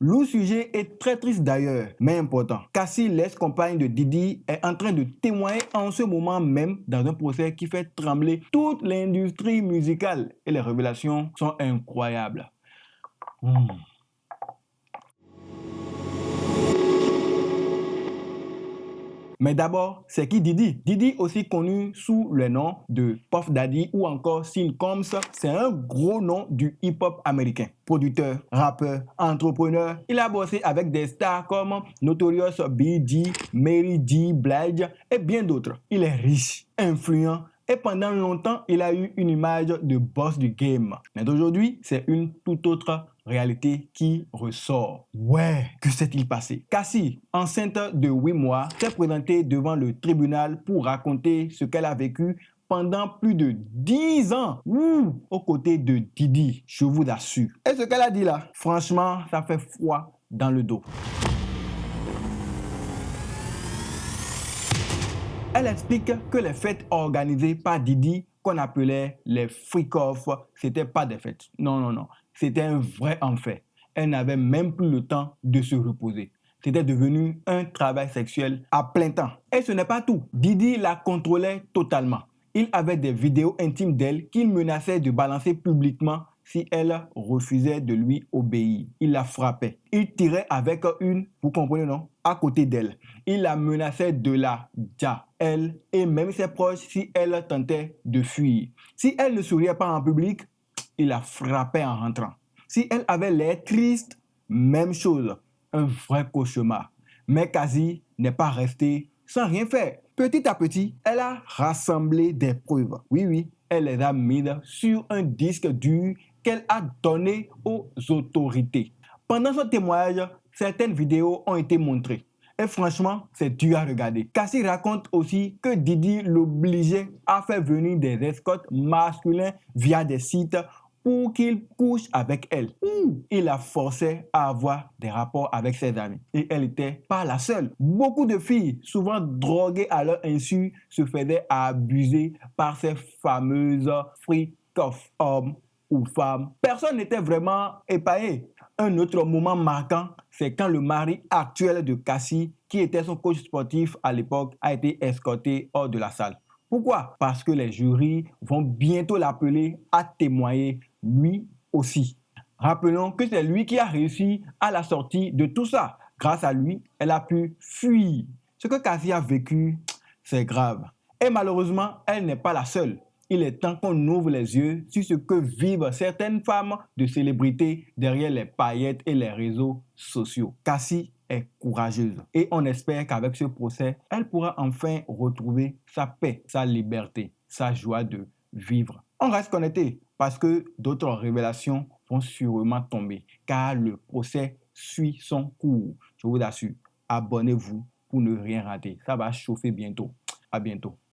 Le sujet est très triste d'ailleurs, mais important. Cassie, l'ex-compagne de Diddy, est en train de témoigner en ce moment même dans un procès qui fait trembler toute l'industrie musicale. Et les révélations sont incroyables. Mais d'abord, c'est qui Diddy? Diddy, aussi connu sous le nom de Puff Daddy ou encore Sean Combs, c'est un gros nom du hip-hop américain. Producteur, rappeur, entrepreneur, il a bossé avec des stars comme Notorious B.I.G., Mary J. Blige et bien d'autres. Il est riche, influent et pendant longtemps, il a eu une image de boss du game. Mais aujourd'hui, c'est une toute autre réalité qui ressort. Ouais, que s'est-il passé? Cassie, enceinte de 8 mois, s'est présentée devant le tribunal pour raconter ce qu'elle a vécu pendant plus de 10 ans aux côtés de Diddy, je vous assure. Et ce qu'elle a dit là, franchement, ça fait froid dans le dos. Elle explique que les fêtes organisées par Diddy, qu'on appelait les freak-off, c'était pas des fêtes. Non, non, non. C'était un vrai enfer. Elle n'avait même plus le temps de se reposer. C'était devenu un travail sexuel à plein temps. Et ce n'est pas tout. Diddy la contrôlait totalement. Il avait des vidéos intimes d'elle qu'il menaçait de balancer publiquement si elle refusait de lui obéir. Il la frappait. Il tirait avec une, vous comprenez non, à côté d'elle. Il la menaçait de la dia, elle et même ses proches si elle tentait de fuir. Si elle ne souriait pas en public, il la frappait en rentrant. Si elle avait l'air triste, même chose, un vrai cauchemar. Mais Cassie n'est pas restée sans rien faire. Petit à petit, elle a rassemblé des preuves. Oui, oui, elle les a mises sur un disque dur qu'elle a donné aux autorités. Pendant ce témoignage, certaines vidéos ont été montrées. Et franchement, c'est dur à regarder. Cassie raconte aussi que Diddy l'obligeait à faire venir des escortes masculins via des sites pour qu'il couche avec elle. Il la forçait à avoir des rapports avec ses amis. Et elle n'était pas la seule. Beaucoup de filles, souvent droguées à leur insu, se faisaient abuser par ces fameuses freak-off, hommes ou femmes. Personne n'était vraiment épaillé. Un autre moment marquant, c'est quand le mari actuel de Cassie, qui était son coach sportif à l'époque, a été escorté hors de la salle. Pourquoi? Parce que les jurys vont bientôt l'appeler à témoigner lui aussi. Rappelons que c'est lui qui a réussi à la sortie de tout ça. Grâce à lui, elle a pu fuir. Ce que Cassie a vécu, c'est grave. Et malheureusement, elle n'est pas la seule. Il est temps qu'on ouvre les yeux sur ce que vivent certaines femmes de célébrités derrière les paillettes et les réseaux sociaux. Cassie est courageuse et on espère qu'avec ce procès, elle pourra enfin retrouver sa paix, sa liberté, sa joie de vivre. On reste connecté parce que d'autres révélations vont sûrement tomber car le procès suit son cours. Je vous assure, abonnez-vous pour ne rien rater. Ça va chauffer bientôt. À bientôt.